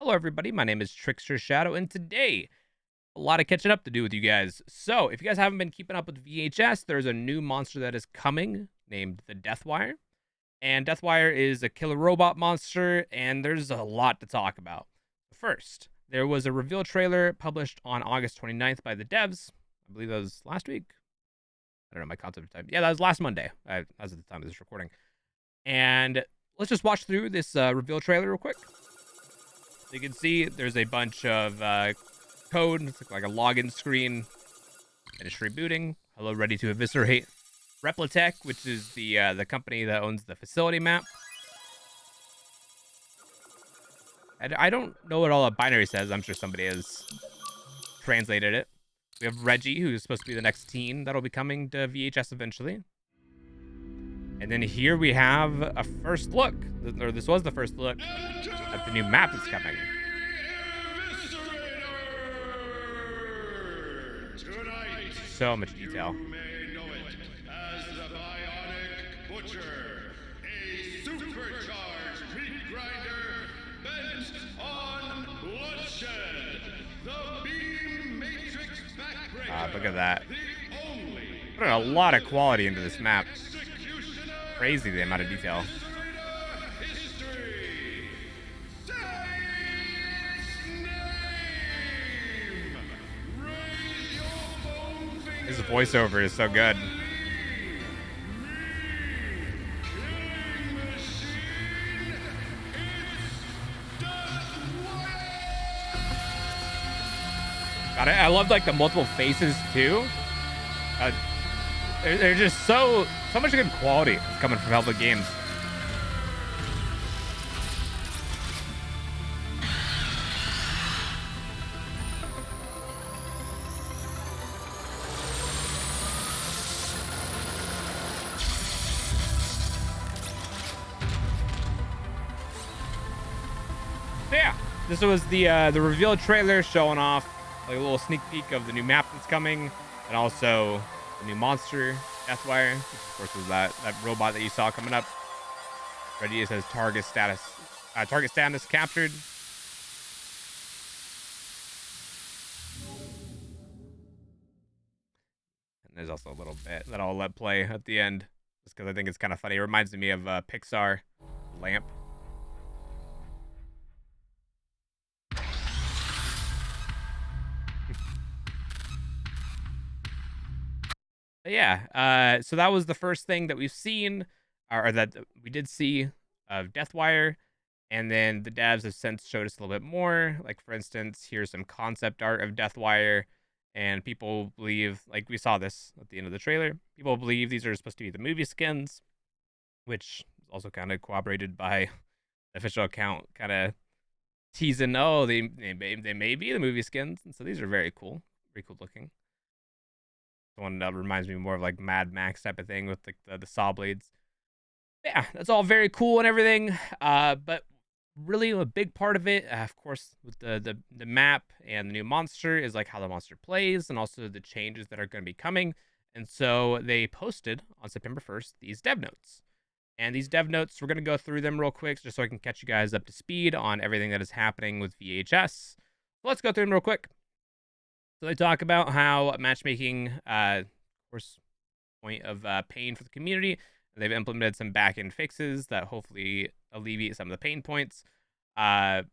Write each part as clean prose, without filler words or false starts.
Hello, everybody. My name is TricksterShadow, and today, a lot of catching up to do with you guys. So, if you guys haven't been keeping up with VHS, there's a new monster that is coming named the Deathwire. And Deathwire is a killer robot monster, and there's a lot to talk about. First, there was a reveal trailer published on August 29th by the devs. I believe that was last week. I don't know my concept of time. Yeah, that was last Monday, as of the time of this recording. And let's just watch through this reveal trailer real quick. So you can see there's a bunch of code. It's like a login screen. Finish rebooting. Hello, ready to eviscerate. Replitech, which is the company that owns the facility map. And I don't know what all that binary says. I'm sure somebody has translated it. We have Reggie, who's supposed to be the next teen that'll be coming to VHS eventually. And then here we have a first look, or this was the first look at the new map that's coming. So much detail. You may know it as the Bionic Butcher, a supercharged meat grinder bent on bloodshed. The Beam Matrix Backbreaker. Look at that. The only Putting a lot of quality into this map. executioner Crazy the amount of detail. history. Say its name. Raise your bone finger. His voiceover is so good. God, I love like the multiple faces too. They're just so much good quality that's coming from Helpful Games. So yeah, this was the reveal trailer showing off like a little sneak peek of the new map that's coming, and also the new monster, Deathwire, which of course was that robot that you saw coming up. Ready, it says target status captured. And there's also a little bit that I'll let play at the end, just because I think it's kind of funny. It reminds me of Pixar lamp. But yeah, so that was the first thing that we've seen, or that we did see of Deathwire, and then the devs have since showed us a little bit more. Like, for instance, here's some concept art of Deathwire, and people believe, like we saw this at the end of the trailer, people believe these are supposed to be the movie skins, which is also kind of corroborated by the official account kind of teasing, oh, they may be the movie skins, and so these are very cool looking. The one that reminds me more of like Mad Max type of thing with like the saw blades. Yeah, that's all very cool and everything. But really a big part of it, of course, with the map and the new monster is like how the monster plays and also the changes that are going to be coming. And so they posted on September 1st these dev notes. And these dev notes, we're going to go through them real quick just so I can catch you guys up to speed on everything that is happening with VHS. So let's go through them real quick. So they talk about how matchmaking, of course, point of pain for the community. They've implemented some back-end fixes that hopefully alleviate some of the pain points. And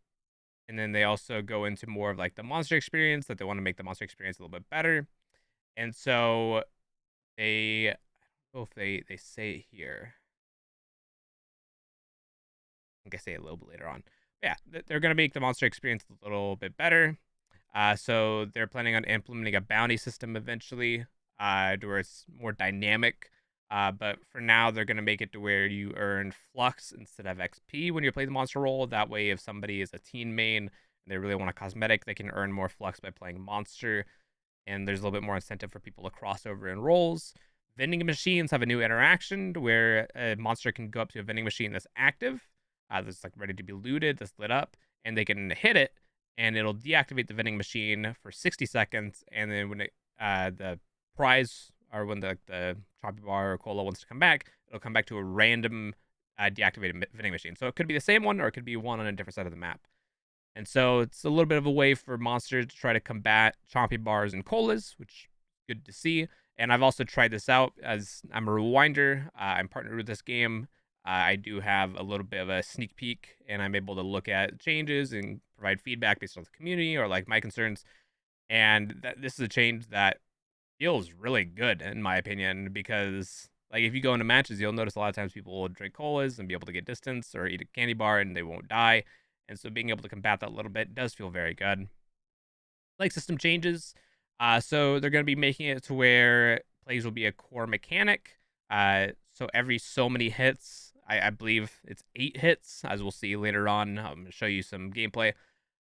then they also go into more of like the monster experience, that they want to make the monster experience a little bit better. And so they, I don't know if they say it here. I think I say it a little bit later on. But yeah, they're going to make the monster experience a little bit better. So they're planning on implementing a bounty system eventually, to where it's more dynamic. But for now, they're going to make it to where you earn flux instead of XP when you play the monster role. That way, if somebody is a teen main and they really want a cosmetic, they can earn more flux by playing monster. And there's a little bit more incentive for people to cross over in roles. Vending machines have a new interaction where a monster can go up to a vending machine that's active, that's like ready to be looted, that's lit up, and they can hit it, and it'll deactivate the vending machine for 60 seconds, and then when the prize, or when the choppy bar or cola wants to come back, it'll come back to a random deactivated vending machine. So it could be the same one, or it could be one on a different side of the map. And so it's a little bit of a way for monsters to try to combat chompy bars and colas, which is good to see. And I've also tried this out as I'm a rewinder. I'm partnered with this game. I do have a little bit of a sneak peek, and I'm able to look at changes and provide feedback based on the community or like my concerns. And this is a change that feels really good in my opinion because like if you go into matches, you'll notice a lot of times people will drink colas and be able to get distance or eat a candy bar and they won't die. And so being able to combat that a little bit does feel very good. Like system changes. So they're going to be making it to where plays will be a core mechanic. So every so many hits, I believe it's 8 hits, as we'll see later on. I'm going to show you some gameplay.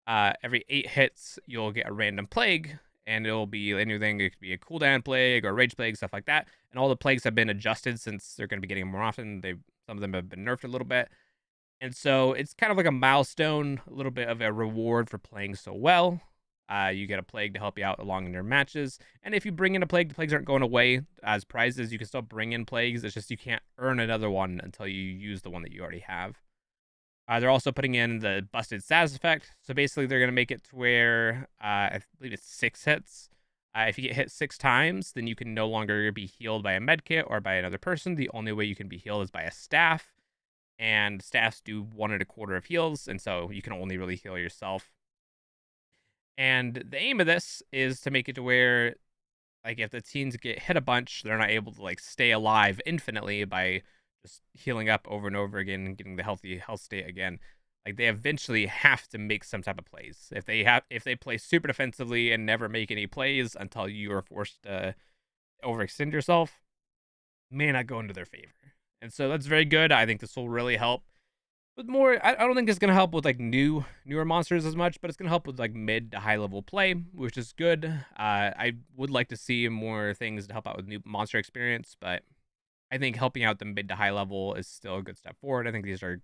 Every 8 hits, you'll get a random plague, and it'll be anything. It could be a cooldown plague or rage plague, stuff like that. And all the plagues have been adjusted since they're going to be getting more often. Some of them have been nerfed a little bit, and so it's kind of like a milestone, a little bit of a reward for playing so well. You get a plague to help you out along in your matches, and if you bring in a plague, the plagues aren't going away as prizes. You can still bring in plagues. It's just you can't earn another one until you use the one that you already have. They're also putting in the busted status effect. So basically, they're going to make it to where I believe it's 6 hits. If you get hit 6 times, then you can no longer be healed by a medkit or by another person. The only way you can be healed is by a staff, and staffs do 1.25 of heals, and so you can only really heal yourself. And the aim of this is to make it to where, like, if the teens get hit a bunch, they're not able to like stay alive infinitely by just healing up over and over again and getting the healthy health state again. Like they eventually have to make some type of plays. If they play super defensively and never make any plays until you are forced to overextend yourself, may not go into their favor. And so that's very good. I think this will really help with more. I don't think it's gonna help with like newer monsters as much, but it's gonna help with like mid to high level play, which is good. I would like to see more things to help out with new monster experience, but I think helping out the mid to high level is still a good step forward. I think these are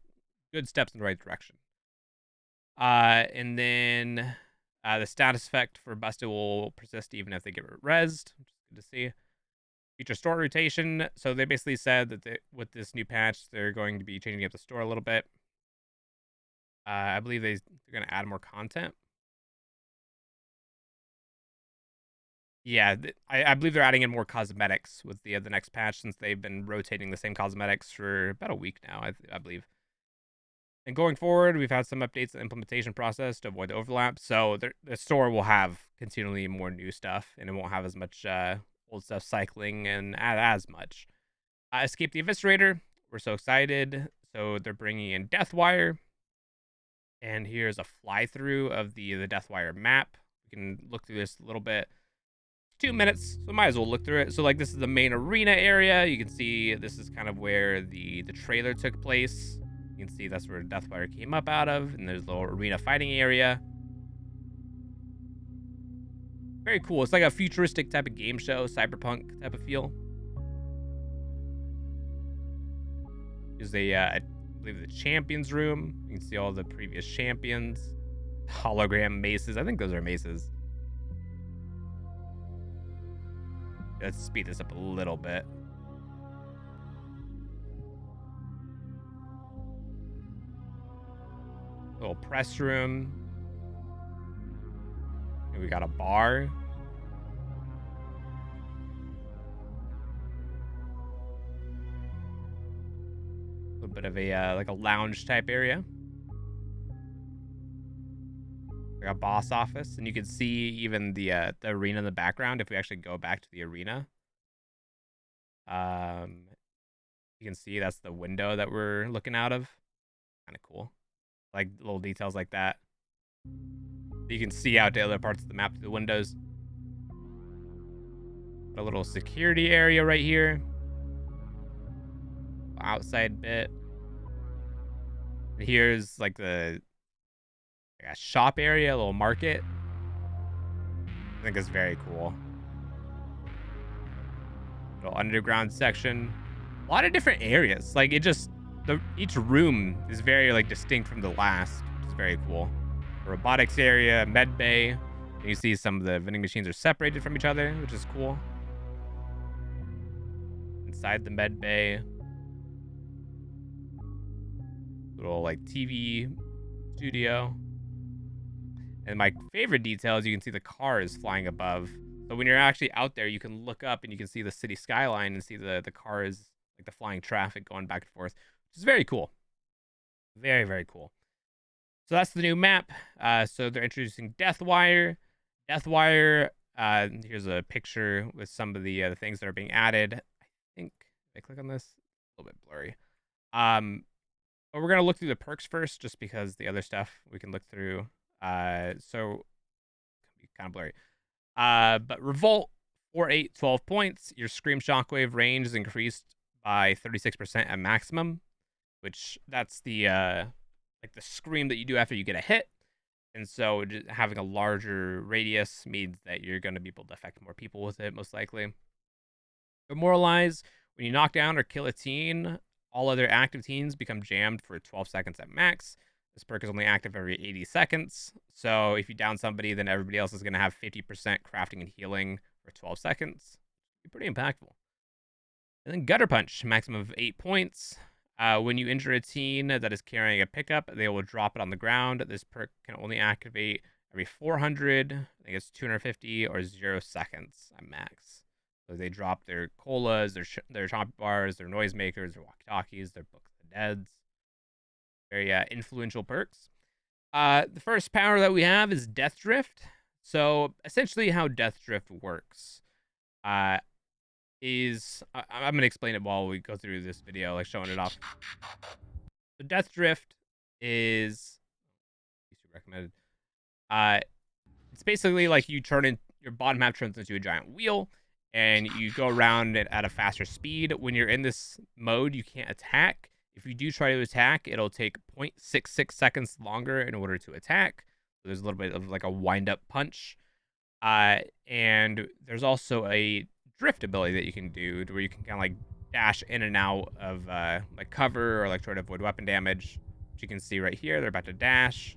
good steps in the right direction. And then the status effect for Busted will persist even if they get rezzed, which is good to see. Future store rotation. So they basically said that with this new patch, they're going to be changing up the store a little bit. I believe they're going to add more content. Yeah, I believe they're adding in more cosmetics with the next patch since they've been rotating the same cosmetics for about a week now, I believe. And going forward, we've had some updates in the implementation process to avoid the overlap. So the store will have continually more new stuff, and it won't have as much old stuff cycling and as much. Escape the Eviscerator. We're so excited. So they're bringing in Deathwire. And here's a fly through of the Deathwire map. We can look through this a little bit. 2 minutes, so might as well look through it. So like this is the main arena area. You can see this is kind of where the trailer took place. You can see that's where Deathfire came up out of, and there's a little arena fighting area. Very cool. It's like a futuristic type of game show, cyberpunk type of feel. There's I believe the champions room. You can see all the previous champions. Hologram maces. I think those are maces. Let's speed this up a little bit. Little press room. And we got a bar. A little bit of a like a lounge type area. Like a boss office, and you can see even the arena in the background if we actually go back to the arena. You can see that's the window that we're looking out of. Kind of cool. Like little details like that. You can see out to other parts of the map through the windows. A little security area right here. Outside bit. And here's like a shop area, a little market. I think it's very cool. Little underground section. A lot of different areas. Like each room is very like distinct from the last, which is very cool. A robotics area, med bay. And you see some of the vending machines are separated from each other, which is cool. Inside the med bay, little like TV studio. And my favorite detail is you can see the cars flying above. So when you're actually out there, you can look up and you can see the city skyline and see the cars, like the flying traffic going back and forth, which is very cool. Very, very cool. So that's the new map. So they're introducing Deathwire. Deathwire, here's a picture with some of the things that are being added. I think, if I click on this, a little bit blurry. But we're going to look through the perks first, just because the other stuff we can look through. So, kind of blurry. But Revolt, 4, 8, 12 points. Your Scream Shockwave range is increased by 36% at maximum, which that's the like the scream that you do after you get a hit. And so just having a larger radius means that you're going to be able to affect more people with it, most likely. Demoralize, when you knock down or kill a teen, all other active teens become jammed for 12 seconds at max. This perk is only active every 80 seconds. So if you down somebody, then everybody else is going to have 50% crafting and healing for 12 seconds. Be pretty impactful. And then Gutter Punch, maximum of 8 points. When you injure a teen that is carrying a pickup, they will drop it on the ground. This perk can only activate every 400, I think it's 250, or 0 seconds at max. So they drop their colas, their chompy bars, their noisemakers, their walkie-talkies, their Book of the Deads. Very influential perks. The first power that we have is Death Drift. So essentially how Death Drift works is... I'm going to explain it while we go through this video, like showing it off. So Death Drift is... recommended. It's basically like you turn in... Your bottom half turns into a giant wheel, and you go around it at a faster speed. When you're in this mode, you can't attack. If you do try to attack, it'll take 0.66 seconds longer in order to attack. So there's a little bit of like a wind-up punch. And there's also a drift ability that you can do to where you can kind of like dash in and out of like cover or like try to avoid weapon damage. Which you can see right here. They're about to dash.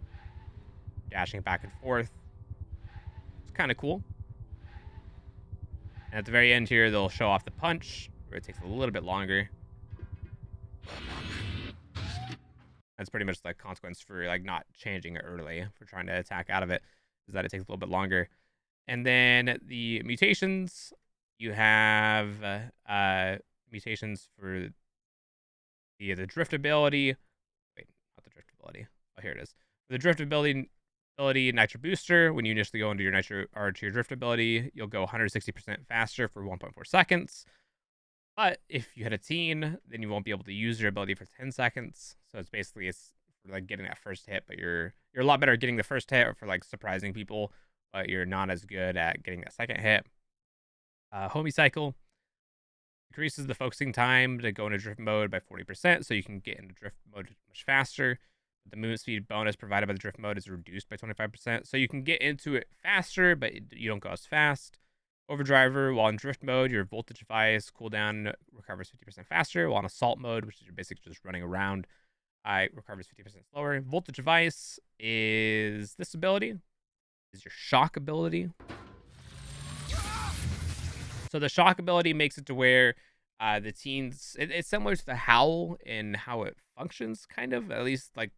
Dashing back and forth. It's kind of cool. And at the very end here, they'll show off the punch, where it takes a little bit longer. That's pretty much the consequence for like not changing it early, for trying to attack out of it, is that it takes a little bit longer. And then the mutations, you have mutations for the drift ability. Wait, not the drift ability. Oh, here it is. For the drift ability, Nitro Booster, when you initially go into your Nitro or to your drift ability, you'll go 160% faster for 1.4 seconds. But if you hit a teen, then you won't be able to use your ability for 10 seconds. So it's basically for like getting that first hit, but you're a lot better at getting the first hit or for like surprising people, but you're not as good at getting that second hit. Homie Cycle increases the focusing time to go into drift mode by 40%, so you can get into drift mode much faster. The movement speed bonus provided by the drift mode is reduced by 25%, so you can get into it faster, but you don't go as fast. Overdriver, while in drift mode, your voltage device cooldown recovers 50% faster, while in assault mode, which is you're basically just running around, it recovers 50% slower. Voltage device is this ability, is your shock ability. So the shock ability makes it to where the teens, it's similar to the howl in how it functions, kind of, at least like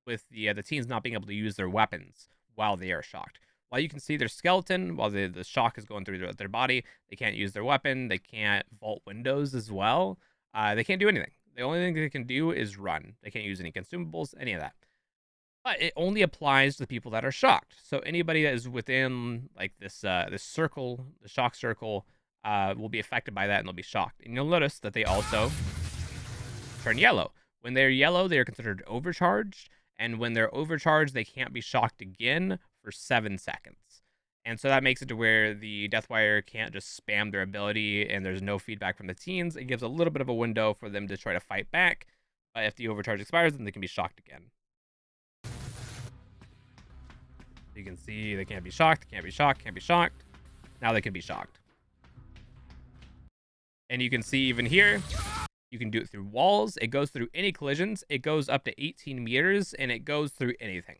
with the teens not being able to use their weapons while they are shocked. While you can see their skeleton, while the shock is going through their body, they can't use their weapon. They can't vault windows as well. They can't do anything. The only thing they can do is run. They can't use any consumables, any of that. But it only applies to the people that are shocked. So anybody that is within like this circle, the shock circle, will be affected by that and they'll be shocked. And you'll notice that they also turn yellow. When they're yellow, they are considered overcharged. And when they're overcharged, they can't be shocked again for 7 seconds. And so that makes it to where the Deathwire can't just spam their ability and there's no feedback from the teens. It gives a little bit of a window for them to try to fight back. But if the overcharge expires, then they can be shocked again. You can see they can't be shocked, can't be shocked, can't be shocked. Now they can be shocked. And you can see even here, you can do it through walls. It goes through any collisions. It goes up to 18 meters, and it goes through anything.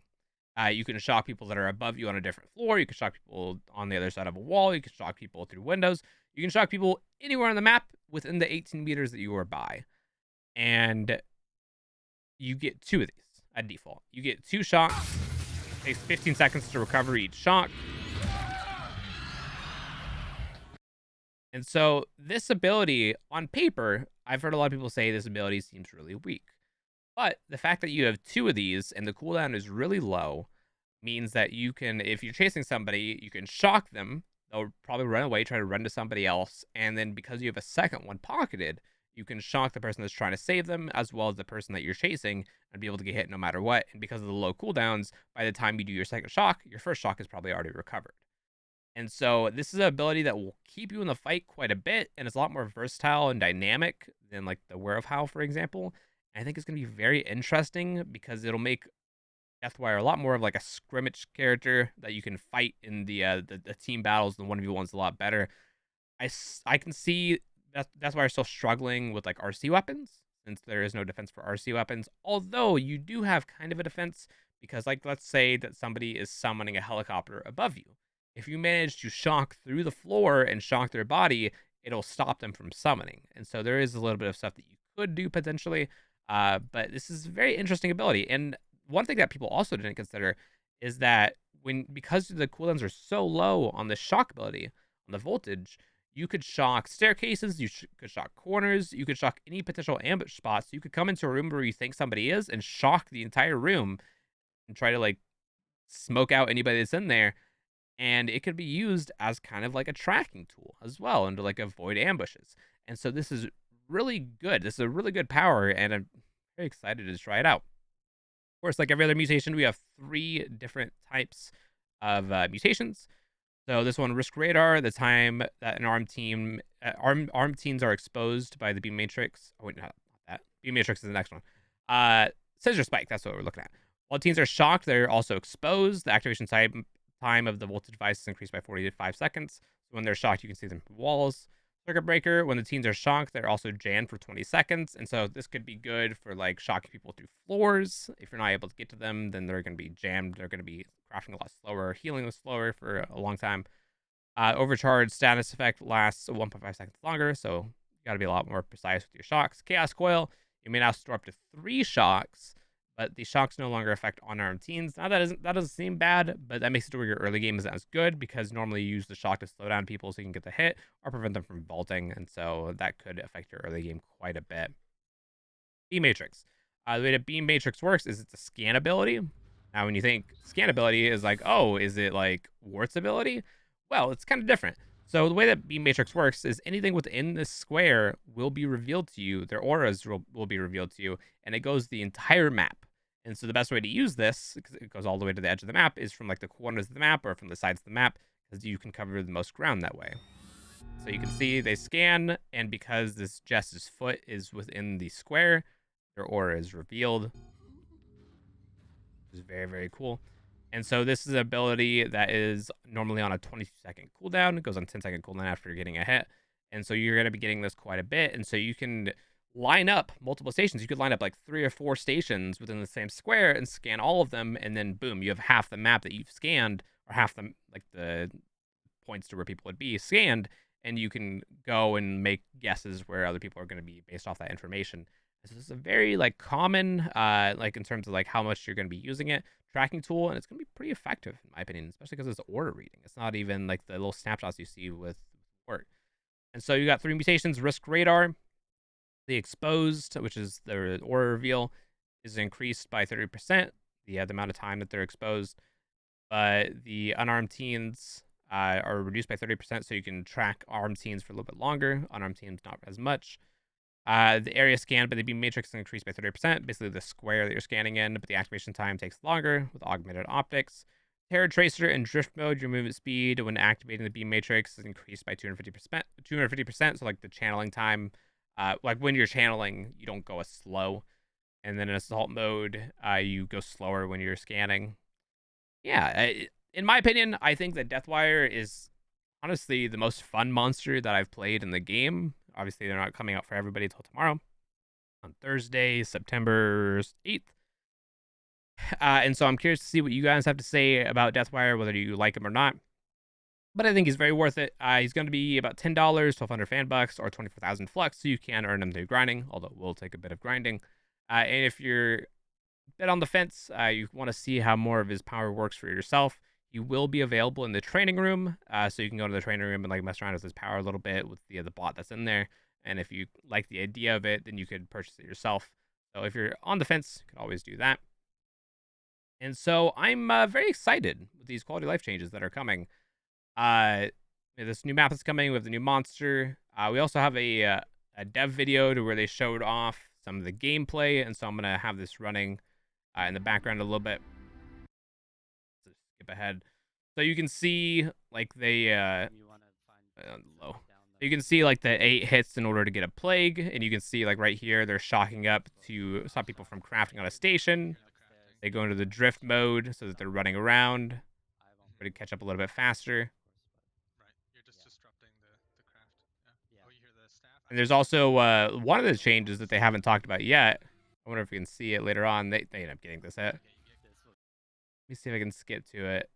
You can shock people that are above you on a different floor. You can shock people on the other side of a wall. You can shock people through windows. You can shock people anywhere on the map within the 18 meters that you are by. And you get 2 of these at default. You get 2 shocks Takes 15 seconds to recover each shock. And so this ability on paper, I've heard a lot of people say this ability seems really weak. But the fact that you have two of these and the cooldown is really low means that you can, if you're chasing somebody, you can shock them. They'll probably run away, try to run to somebody else. And then because you have a second one pocketed, you can shock the person that's trying to save them as well as the person that you're chasing and be able to get hit no matter what. And because of the low cooldowns, by the time you do your second shock, your first shock is probably already recovered. And so this is an ability that will keep you in the fight quite a bit, and it's a lot more versatile and dynamic than like the Wear of Howl, for example. And I think it's going to be very interesting because it'll make Deathwire a lot more of like a scrimmage character that you can fight in the team battles. The 1v1's a lot better. I can see that's why we're still struggling with like RC weapons since there is no defense for RC weapons. Although you do have kind of a defense because like let's say that somebody is summoning a helicopter above you. If you manage to shock through the floor and shock their body, it'll stop them from summoning. And so there is a little bit of stuff that you could do potentially. But this is a very interesting ability. And one thing that people also didn't consider is that because the cooldowns are so low on the shock ability, on the voltage, you could shock staircases, could shock corners, you could shock any potential ambush spots. You could come into a room where you think somebody is and shock the entire room and try to like smoke out anybody that's in there. And it could be used as kind of like a tracking tool as well and to like avoid ambushes. And so this is really good. This is a really good power, and I'm very excited to try it out. Of course, like every other mutation, we have 3 different types of mutations. So this one, Risk Radar, the time that an armed teams are exposed by the beam matrix. Oh wait, not that. Beam matrix is the next one. Scissor Spike, that's what we're looking at. While teams are shocked, they're also exposed. The activation time of the voltage device is increased by 45 seconds. So when they're shocked, you can see them from walls. Circuit Breaker, when the teens are shocked, they're also jammed for 20 seconds. And so this could be good for like shocking people through floors. If you're not able to get to them, then they're going to be jammed. They're going to be crafting a lot slower, healing slower for a long time. Overcharge status effect lasts 1.5 seconds longer. So you got to be a lot more precise with your shocks. Chaos Coil, you may now store up to 3 shocks, but the shocks no longer affect unarmed teens. Now that doesn't seem bad, but that makes it to where your early game isn't as good because normally you use the shock to slow down people so you can get the hit or prevent them from vaulting, and so that could affect your early game quite a bit. Beam Matrix. The way that Beam Matrix works is it's a scan ability. Now, when you think scan ability is like, oh, is it like Wart's ability? Well, it's kind of different. So the way that Beam Matrix works is anything within this square will be revealed to you. Their auras will be revealed to you, and it goes the entire map. And so the best way to use this, because it goes all the way to the edge of the map, is from like the corners of the map or from the sides of the map, because you can cover the most ground that way. So you can see they scan, and because this Jess's foot is within the square, their aura is revealed. Which is very, very cool. And so this is an ability that is normally on a 20-second cooldown. It goes on 10-second cooldown after getting a hit. And so you're going to be getting this quite a bit. And so you can line up multiple stations. You could line up like 3 or 4 stations within the same square and scan all of them. And then boom, you have half the map that you've scanned, or half the points to where people would be scanned. And you can go and make guesses where other people are going to be based off that information. So this is a very like common, like in terms of like how much you're going to be using it, tracking tool, and it's going to be pretty effective in my opinion, especially because it's aura reading. It's not even like the little snapshots you see with Wart. And so you got 3 mutations. Risk Radar, the exposed, which is the aura reveal, is increased by 30%. The amount of time that they're exposed, but the unarmed teens are reduced by 30%, so you can track armed teens for a little bit longer. Unarmed teens not as much. The area scanned by the beam matrix is increased by 30%, basically the square that you're scanning in, but the activation time takes longer with augmented optics. Terror Tracer in drift mode, your movement speed when activating the beam matrix is increased by 250%. 250%, so like the channeling time, like when you're channeling, you don't go as slow. And then in assault mode, you go slower when you're scanning. Yeah, in my opinion, I think that Deathwire is honestly the most fun monster that I've played in the game. Obviously, they're not coming out for everybody until tomorrow on Thursday, September 8th. And so I'm curious to see what you guys have to say about Deathwire, whether you like him or not. But I think he's very worth it. He's going to be about $10, 1,200 fan bucks, or 24,000 flux, so you can earn him through grinding, although it will take a bit of grinding. And if you're bit on the fence, you want to see how more of his power works for yourself, he will be available in the training room. So you can go to the training room and like mess around with his power a little bit with the bot that's in there. And if you like the idea of it, then you could purchase it yourself. So if you're on the fence, you could always do that. And so I'm very excited with these quality life changes that are coming. Uh, this new map is coming with the new monster. We also have a dev video to where they showed off some of the gameplay, and so I'm gonna have this running in the background a little bit. Let's skip ahead, so you can see like they low. You can see like the 8 hits in order to get a plague, and you can see like right here they're shocking up to stop people from crafting on a station. They go into the drift mode so that they're running around, to catch up a little bit faster. And there's also one of the changes that they haven't talked about yet. I wonder if we can see it later on. They end up getting this hit. Let me see if I can skip to it.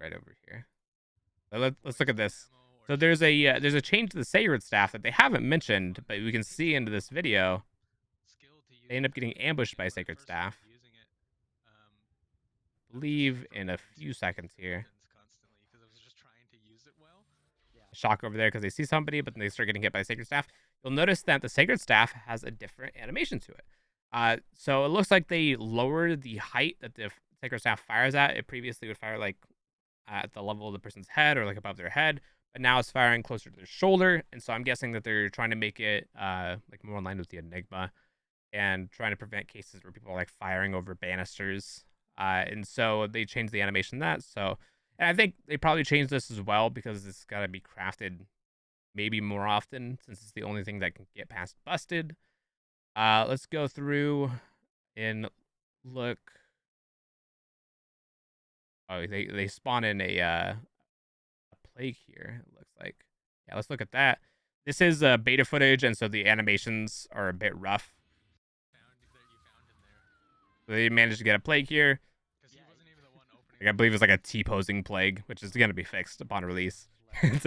Right over here. So let's look at this. So there's a change to the sacred staff that they haven't mentioned, but we can see into this video. They end up getting ambushed by sacred staff. I believe in a few seconds here. Shock over there because they see somebody, but then they start getting hit by sacred staff. You'll notice that the sacred staff has a different animation to it. So it looks like they lowered the height that the sacred staff fires at. It previously would fire like at the level of the person's head or like above their head, but now it's firing closer to their shoulder. And so I'm guessing that they're trying to make it like more in line with the Enigma and trying to prevent cases where people are like firing over banisters. And so they changed the animation that. So, and I think they probably changed this as well because it's got to be crafted maybe more often since it's the only thing that can get past busted. Let's go through and look. Oh, they spawn in a plague here. It looks like. Yeah, let's look at that. This is beta footage, and so the animations are a bit rough. So they managed to get a plague here. Like, I believe it's like a T-posing plague, which is going to be fixed upon release. It's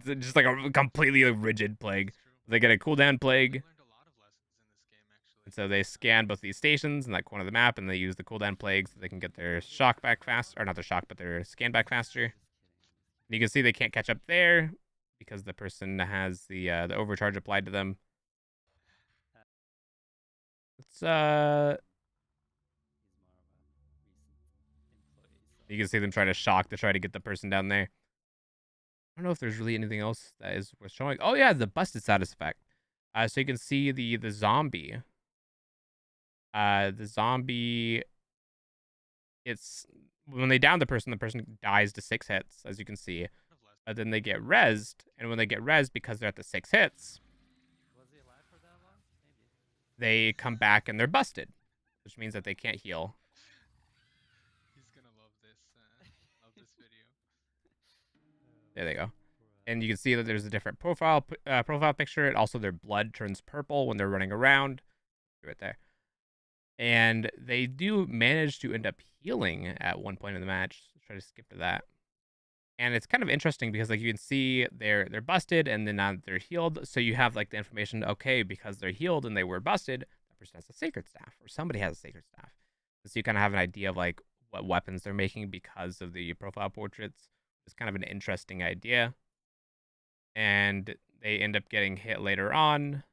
just like a completely rigid plague. They get a cooldown plague. And so they scan both these stations in that corner of the map, and they use the cooldown plague so they can get their shock back fast, or not their shock, but their scan back faster. And you can see they can't catch up there because the person has the overcharge applied to them. It's you can see them trying to shock to try to get the person down there. I don't know if there's really anything else that is worth showing. Oh yeah, the busted status effect. So you can see the zombie. The zombie. It's when they down the person dies to 6 hits, as you can see. But then they get rezzed, and when they get rezzed because they're at the 6 hits, they come back and they're busted, which means that they can't heal. There they go. And you can see that there's a different profile picture. And also, their blood turns purple when they're running around. Right there. And they do manage to end up healing at one point in the match. Let's try to skip to that. And it's kind of interesting because like you can see they're busted and then now they're healed. So you have like the information, okay, because they're healed and they were busted, that person has a sacred staff or somebody has a sacred staff. So you kind of have an idea of like what weapons they're making because of the profile portraits. It's kind of an interesting idea. And they end up getting hit later on.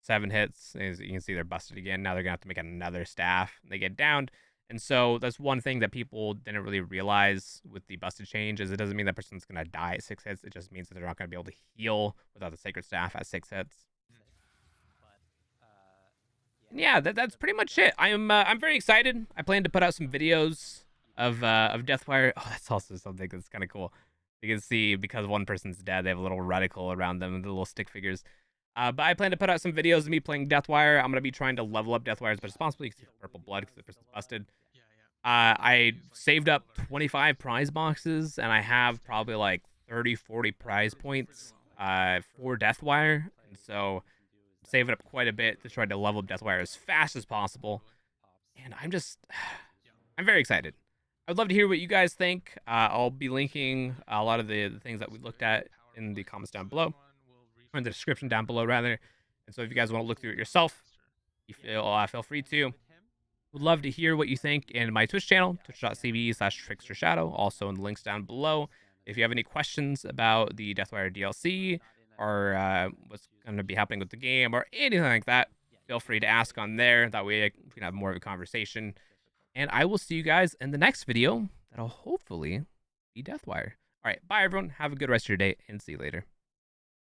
7 hits. As you can see, they're busted again. Now they're going to have to make another staff. They get downed. And so that's one thing that people didn't really realize with the busted change is it doesn't mean that person's going to die at 6 hits. It just means that they're not going to be able to heal without the sacred staff at 6 hits. And yeah, that's pretty much it. I'm very excited. I plan to put out some videos of Deathwire. Oh, that's also something that's kind of cool. You can see because one person's dead, they have a little reticle around them, the little stick figures. But I plan to put out some videos of me playing Deathwire. I'm going to be trying to level up Deathwire as much as possible. You can see the purple blood because the person's busted. I saved up 25 prize boxes, and I have probably like 30, 40 prize points for Deathwire. And so I'm saving up quite a bit to try to level up Deathwire as fast as possible. And I'm very excited. I'd love to hear what you guys think. I'll be linking a lot of the things that we looked at in the comments down below, or in the description down below, rather. And so if you guys want to look through it yourself, you feel free to. Would love to hear what you think in my Twitch channel, twitch.tv/TricksterShadow, also in the links down below. If you have any questions about the Deathwire DLC or what's going to be happening with the game or anything like that, feel free to ask on there. That way we can have more of a conversation. And I will see you guys in the next video that'll hopefully be Deathwire. All right, bye everyone. Have a good rest of your day and see you later.